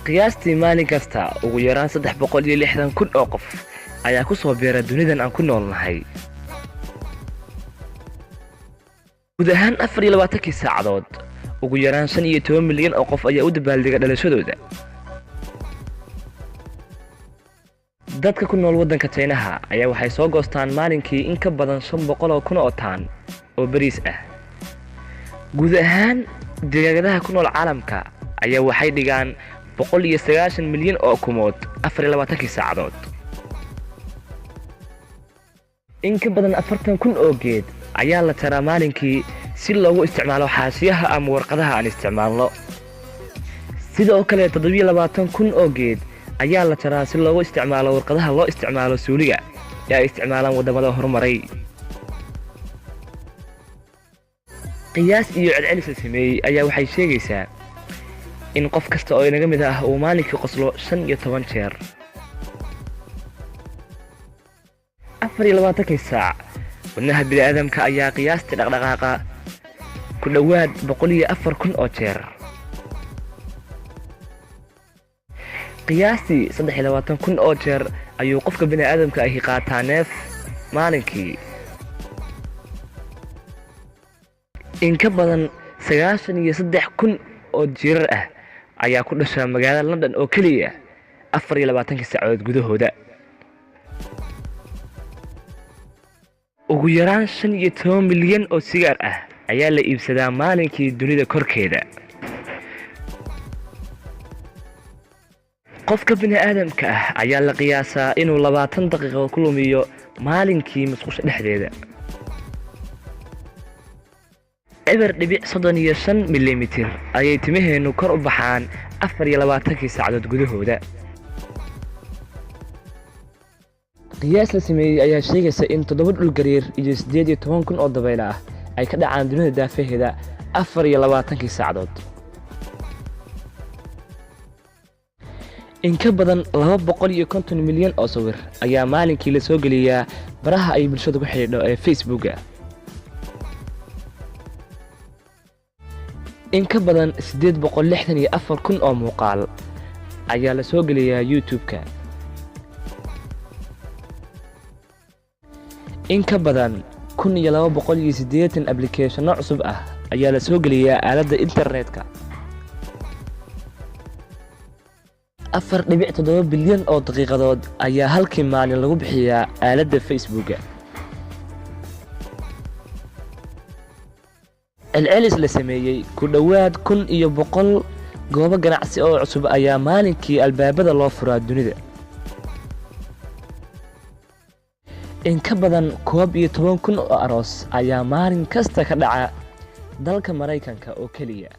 qiyaastii maalin kasta ugu yaraan 360,000 oo qof ayaa ku soo beera dunidan aan ku noolnahay. guud ahaan 24 saacadood ugu yaraan 15 milyan oo qof ayaa u dabaaldega dhalashadooda. dadka ku nool waddanka China ayaa waxay soo goostaan maalinkii in ka badan 500,000 oo taan oo bariis ah. guud ahaan deegaanada ku nool caalamka ayaa waxay dhigaan 190 milyan oo kumood 24 saacadood. in ka badan 40,000 oo geed ayaa la taraa maalinkii si loogu isticmaalo xaashiyaha ama warqadaha aan isticmaalno. sidoo kale 27,000 oo geed ayaa la taraa si loogu isticmaalo warqadaha loo isticmaalo suuliga ee ay isticmaalaan wadamada horumaray. qiyaas iyo celcelis sameeyay ayaa waxay sheegaysaa in qof kasta oo inaga mid ah uu maalinkii qoslo 15 jeer. 24 saac wadnaha bini'aadamka ayaa qiyaastii dhaqdhaqaaqa ku dhawaad 104,000 oo jeer. qiyaastii 23,000 oo jeer ayuu qofka bini'aadamka ahi qaataa neef maalinkii. in ka badan 93,000 oo jirar ah ayaa ku dhasha magaalada London oo kaliya 24 saacadood gudahooda. ugu yaraan 15 milyan oo sigaar ah ayaa la iibsadaa maalinkii dunida korkeeda. qofka bini'aadamka ah ayaa la qiyaasaa inuu 20 daqiiqo ku lumiyo maalinkii musqusha dhexdeeda. 0.35 milimitir ayay timaheenu kor u baxaan 24 saacadood gudahooda. qiyaas la sameeyay ayaa sheegaysa in 7 dhul gariir iyo 18,000 oo dabayl ah ay ka dhacaan dunida daafaheeda 24 saacadood. in ka badan 250 milyan oo sawir ayaa maalinkii la soo geliyaa baraha ay bulshadu ku xidhiidho ee Facebook. in ka badan 864,000 oo muuqaal ayaa la soo geliyaa YouTube-ka. in ka badan 1280 application cusub ah ayaa la soo geliyaa aaladda internetka. 4.7 bilyan oo daqiiqadood ayaa halkii maalin lagu bixiyaa aaladda Facebook. celcelis la sameeyay ku dhawaad 1,100 goobo ganacsi oo cusub ayaa maalinkii albaabada loo furaa dunida. in ka badan 11,000 oo aroos ayaa maalin kasta ka dhaca dalka Mareykanka oo kaliya.